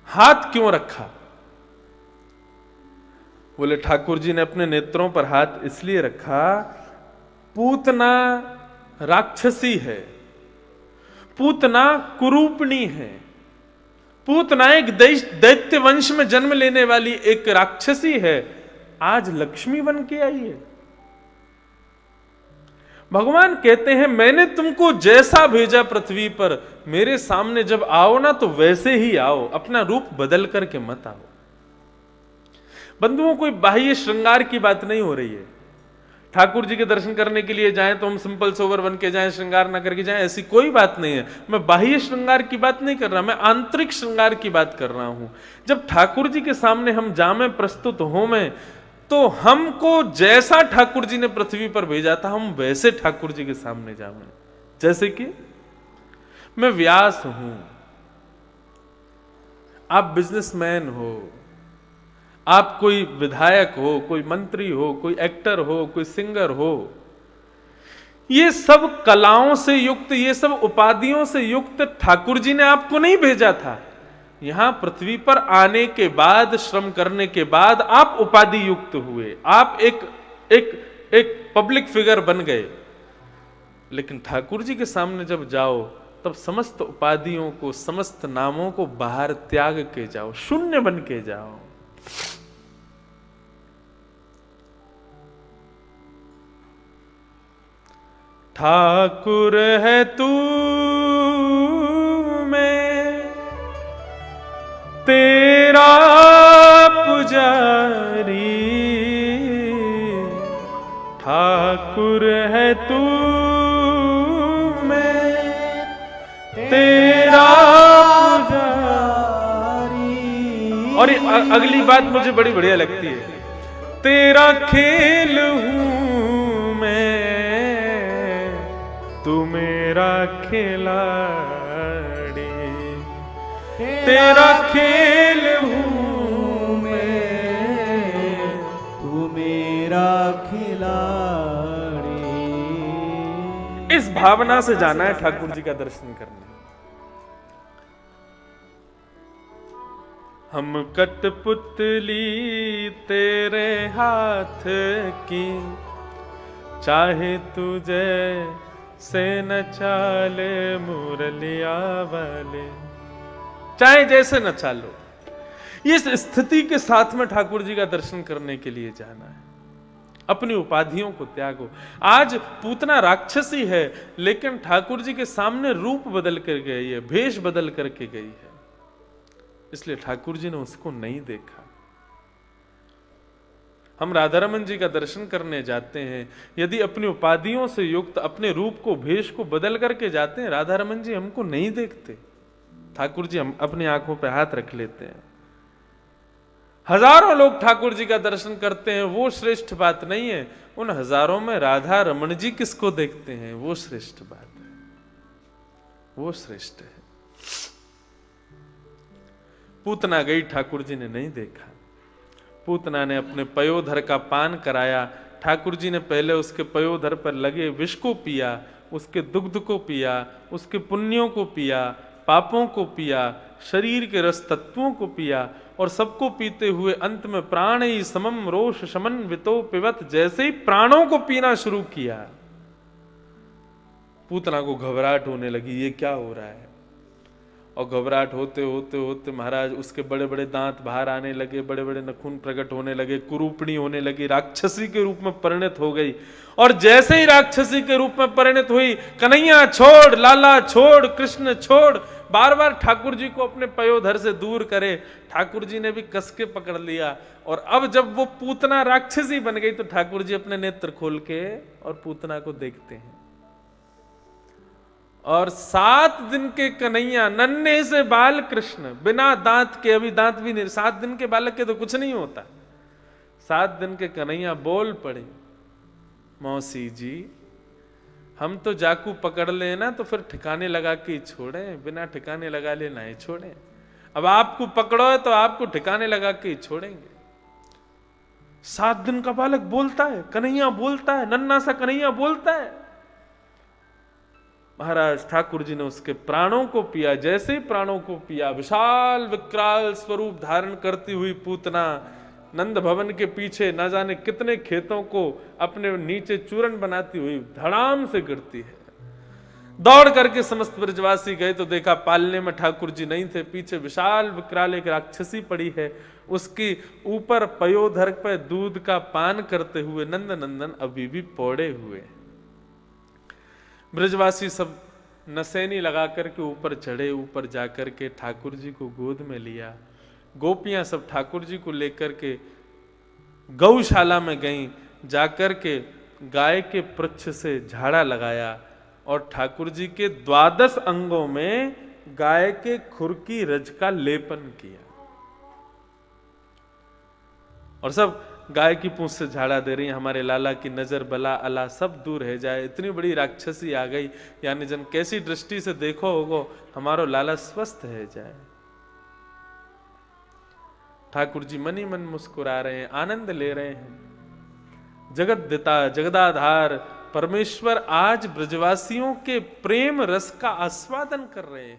हाथ क्यों रखा? बोले ठाकुर जी ने अपने नेत्रों पर हाथ इसलिए रखा, पूतना राक्षसी है, पूतना कुरूपणी है, पूतना एक दैत्य वंश में जन्म लेने वाली एक राक्षसी है, आज लक्ष्मी बन के आई है। भगवान कहते हैं मैंने तुमको जैसा भेजा पृथ्वी पर, मेरे सामने जब आओ ना तो वैसे ही आओ, अपना रूप बदल करके मत आओ। बंधुओं, कोई बाह्य श्रृंगार की बात नहीं हो रही है। ठाकुर जी के दर्शन करने के लिए जाएं तो हम सिंपल सोबर बन के जाएं, श्रृंगार ना करके जाएं, ऐसी कोई बात नहीं है। मैं बाह्य श्रृंगार की बात नहीं कर रहा, मैं आंतरिक श्रृंगार की बात कर रहा हूं। जब ठाकुर जी के सामने हम जामे प्रस्तुत हो में, तो हमको जैसा ठाकुर जी ने पृथ्वी पर भेजा था हम वैसे ठाकुर जी के सामने जावे। जैसे कि मैं व्यास हूं, आप बिजनेसमैन हो, आप कोई विधायक हो, कोई मंत्री हो, कोई एक्टर हो, कोई सिंगर हो, ये सब कलाओं से युक्त, ये सब उपाधियों से युक्त ठाकुर जी ने आपको नहीं भेजा था। यहां पृथ्वी पर आने के बाद, श्रम करने के बाद आप उपाधि युक्त हुए, आप एक पब्लिक फिगर बन गए। लेकिन ठाकुर जी के सामने जब जाओ तब समस्त उपाधियों को, समस्त नामों को बाहर त्याग के जाओ, शून्य बन के जाओ। ठाकुर है तू मैं तेरा पुजारी, ठाकुर है तू मैं तेरा पुजारी। और अगली बात मुझे बड़ी बढ़िया लगती है, तेरा खेल हूं मैं, तू मेरा खिलाड़ी, तेरा खेल हूं मैं, तू मेरा खिलाड़ी। इस भावना से जाना है ठाकुर जी का दर्शन करने। हम कठपुतली तेरे हाथ की, चाहे तुझे से न चाले मुरलिया वाले, चाहे जैसे न चालो। इस स्थिति के साथ में ठाकुर जी का दर्शन करने के लिए जाना है। अपनी उपाधियों को त्यागो। आज पूतना राक्षसी है, लेकिन ठाकुर जी के सामने रूप बदल कर गई है, भेष बदल करके गई है, इसलिए ठाकुर जी ने उसको नहीं देखा। हम राधा रमन जी का दर्शन करने जाते हैं, यदि अपनी उपाधियों से युक्त अपने रूप को, भेष को बदल करके जाते हैं, राधा रमन जी हमको नहीं देखते। ठाकुर जी हम अपनी आंखों पे हाथ रख लेते हैं। हजारों लोग ठाकुर जी का दर्शन करते हैं, वो श्रेष्ठ बात नहीं है। उन हजारों में राधा रमन जी किसको देखते हैं, वो श्रेष्ठ बात है, वो श्रेष्ठ है। पूतना गई, ठाकुर जी ने नहीं देखा। पूतना ने अपने पयोधर का पान कराया। ठाकुर जी ने पहले उसके पयोधर पर लगे विष को पिया, उसके दुग्ध को पिया, उसके पुण्यों को पिया, पापों को पिया, शरीर के रस तत्वों को पिया, और सबको पीते हुए अंत में प्राण ही समम रोष शमन वितो पिबत, जैसे ही प्राणों को पीना शुरू किया, पूतना को घबराहट होने लगी, ये क्या हो रहा है। और घबराहट होते होते होते महाराज उसके बड़े बड़े दांत बाहर आने लगे, बड़े बड़े नखून प्रकट होने लगे, कुरूपणी होने लगी, राक्षसी के रूप में परिणत हो गई। और जैसे ही राक्षसी के रूप में परिणत हुई, कन्हैया छोड़, लाला छोड़, कृष्ण छोड़, बार बार ठाकुर जी को अपने पयोधर से दूर करे। ठाकुर जी ने भी कस के पकड़ लिया। और अब जब वो पूतना राक्षसी बन गई तो ठाकुर जी अपने नेत्र खोल के और पूतना को देखते हैं। और 7 दिन के कन्हैया, नन्हे से बाल कृष्ण, बिना दांत के, अभी दांत भी नहीं, 7 दिन के बालक के तो कुछ नहीं होता, 7 दिन के कन्हैया बोल पड़े, मौसी जी हम तो जाकू पकड़ लेना तो फिर ठिकाने लगा के छोड़े, बिना ठिकाने लगा लेना ही छोड़े। अब आपको पकड़ो तो आपको ठिकाने लगा के छोड़ेंगे। 7 दिन का बालक बोलता है, कन्हैया बोलता है, नन्हा सा कन्हैया बोलता है। महाराज ठाकुर जी ने उसके प्राणों को पिया। जैसे ही प्राणों को पिया, विशाल विकराल स्वरूप धारण करती हुई पूतना नंद भवन के पीछे न जाने कितने खेतों को अपने नीचे चूर्ण बनाती हुई धड़ाम से गिरती है। दौड़ करके समस्त ब्रजवासी गए तो देखा पालने में ठाकुर जी नहीं थे, पीछे विशाल विकराल एक राक्षसी पड़ी है, उसकी ऊपर पयोधर पर दूध का पान करते हुए नंद नंदन अभी भी पौड़े हुए। ब्रजवासी सब नसैनी लगा करके ऊपर चढ़े, ऊपर जाकर के ठाकुर जी को गोद में लिया। गोपियां सब ठाकुर जी को लेकर के गौशाला में गईं, जाकर के गाय के पृच्छ से झाड़ा लगाया और ठाकुर जी के 12 अंगों में गाय के खुर की रज का लेपन किया और सब गाय की पूंछ से झाड़ा दे रही, हमारे लाला की नजर बला अला सब दूर रह जाए। इतनी बड़ी राक्षसी आ गई, यानी जन कैसी दृष्टि से देखो होगो हमारो लाला स्वस्थ है जाए। ठाकुर जी मन ही मन मुस्कुरा रहे हैं, आनंद ले रहे हैं। जगद्दिता जगदाधार परमेश्वर आज ब्रजवासियों के प्रेम रस का आस्वादन कर रहे हैं।